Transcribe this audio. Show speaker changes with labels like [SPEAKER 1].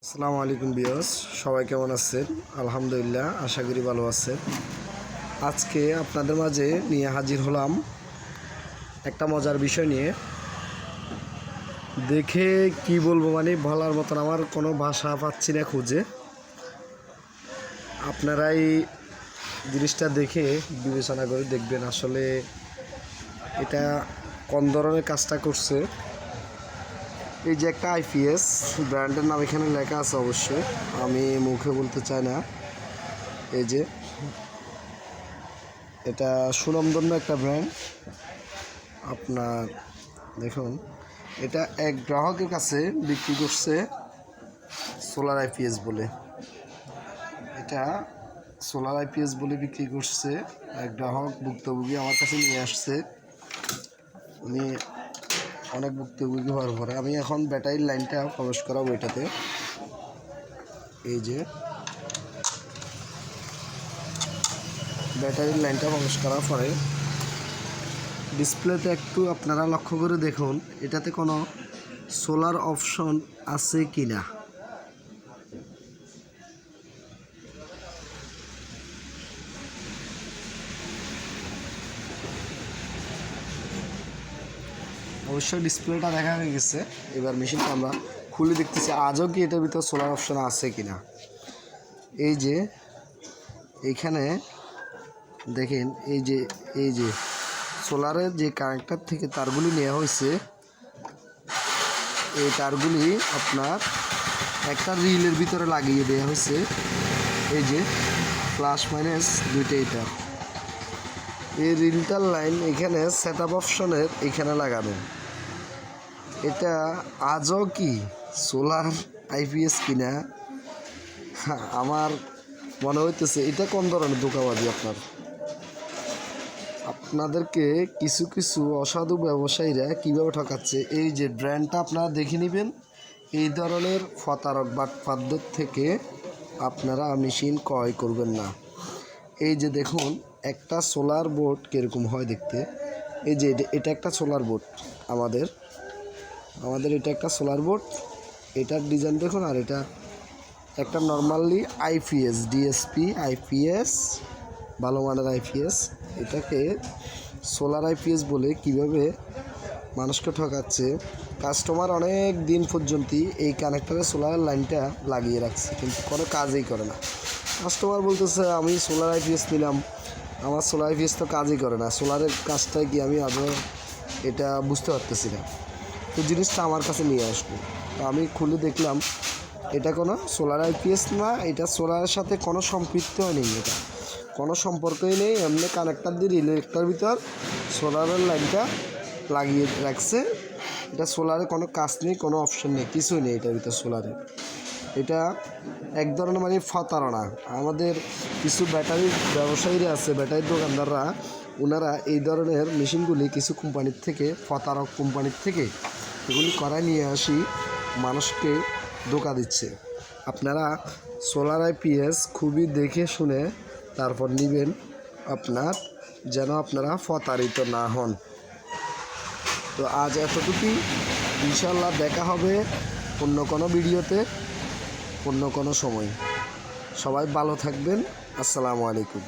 [SPEAKER 1] আসসালামু আলাইকুম বিয়স, সবাই কেমন আছেন? আলহামদুলিল্লাহ, আশা করি ভালো আছেন। আজকে আপনাদের মাঝে নিয়ে হাজির হলাম একটা মজার বিষয় নিয়ে। দেখে কি বলবো, মানে বলার মতন আমার কোনো ভাষা পাচ্ছি না খুঁজে। আপনারাই জিনিসটা দেখে বিবেচনা করে দেখবেন আসলে এটা কোন ধরনের কাজটা করছে। এই যে একটা আইপিএস ব্র্যান্ডের নাম এখানে লেখা আছে, অবশ্যই আমি মুখে বলতে চাই না। এই যে এটা সুনামধন্য একটা ব্র্যান্ড। আপনার দেখুন, এটা এক গ্রাহকের কাছে বিক্রি করছে সোলার আইপিএস বলে। এটা সোলার আইপিএস বলে বিক্রি করছে এক গ্রাহক, ভুক্তভোগী আমার কাছে নিয়ে আসছে। উনি অনেক ভুক্তভোগী হওয়ার পরে আমি এখন ব্যাটারির লাইনটা প্রবেশ করাবো এটাতে। এই যে ব্যাটারির লাইনটা প্রবেশ করার পরে ডিসপ্লেতে একটু আপনারা লক্ষ্য করে দেখুন এটাতে কোনো সোলার অপশন আছে কি না। অবশ্যই ডিসপ্লেটা দেখা হয়ে গেছে। এবার মেশিনটা আমরা খুলে দেখতেছি আজও কি এটার ভিতর সোলার অপশন আছে কি না। এই যে এইখানে দেখেন, এই যে সোলারের যে কানেক্টর থেকে তারগুলি নেওয়া হয়েছে, এই তারগুলি আপনার একটা রিলের ভিতরে লাগিয়ে দেওয়া হয়েছে। এই যে প্লাস মাইনাস দুইটাই তার। এই রিলটার লাইন এখানে সেট আপ অপশনের এখানে লাগানো। এটা আজও কি সোলার আইপিএস কিনা আমার মনে হইতেছে। এটা কোন ধরনের ধোঁকাবাজি আপনাদেরকে কিছু কিছু অসাধু ব্যবসায়ীরা কীভাবে ঠকাচ্ছে। এই যে ব্র্যান্ডটা আপনারা দেখে নেবেন। এই ধরনের প্রতারক বাটপারদের থেকে আপনারা মেশিন ক্রয় করবেন না। এই যে দেখুন একটা সোলার বোর্ড কীরকম হয় দেখতে। এই যে এটা একটা সোলার বোর্ড, আমাদের এটা একটা সোলার বোর্ড। এটার ডিজাইন দেখুন। আর এটা একটা নর্মালি আইপিএস ডিএসপি আইপিএস, ভালো মানের আইপিএস। এটাকে সোলার আইপিএস বলে কিভাবে মানুষকে ঠকাচ্ছে। কাস্টমার অনেক দিন পর্যন্ত এই কানেক্টরে সোলার লাইনটা লাগিয়ে রাখছে, কিন্তু কোনো কাজই করে না। কাস্টমার বলতেছে আমি সোলার আইপিএস নিলাম, আমার সোলার আইপিএস তো কাজই করে না। সোলারের কাজটা কি আমি আজও এটা বুঝতে পারতেছি না। তো জিনিসটা আমার কাছে নিয়ে আসবো। তো আমি খুলে দেখলাম এটা কোনো সোলার আইপিএস না, এটা সোলারের সাথে কোনো সম্পৃক্ত নেই, এটা কোনো সম্পর্কই নেই। এমনি কানেক্টার দিয়ে রিলেক্টার ভিতর সোলারের লাইনটা লাগিয়ে রাখছে। এটা সোলারে কোনো কাজ নেই, কোনো অপশন নেই, কিছুই নেই এটার ভিতর সোলারে। এটা এক ধরনের মানে প্রতারণা। আমাদের কিছু ব্যাটারির ব্যবসায়ীরা আছে, ব্যাটারির দোকানদাররা, ওনারা এই ধরনের মেশিনগুলি কিছু কোম্পানির থেকে, প্রতারক কোম্পানির থেকে এগুলি করায় নিয়ে আসি মানুষকে ধোঁকা দিচ্ছে। আপনারা সোলার আইপিএস খুবই দেখে শুনে তারপর নেবেন, যেন আপনারা প্রতারিত না হন। তো আজ এতটুকুই। ইনশাল্লাহ দেখা হবে অন্য কোনো ভিডিওতে, অন্য কোনো সময়। সবাই ভালো থাকবেন। আসসালামু আলাইকুম।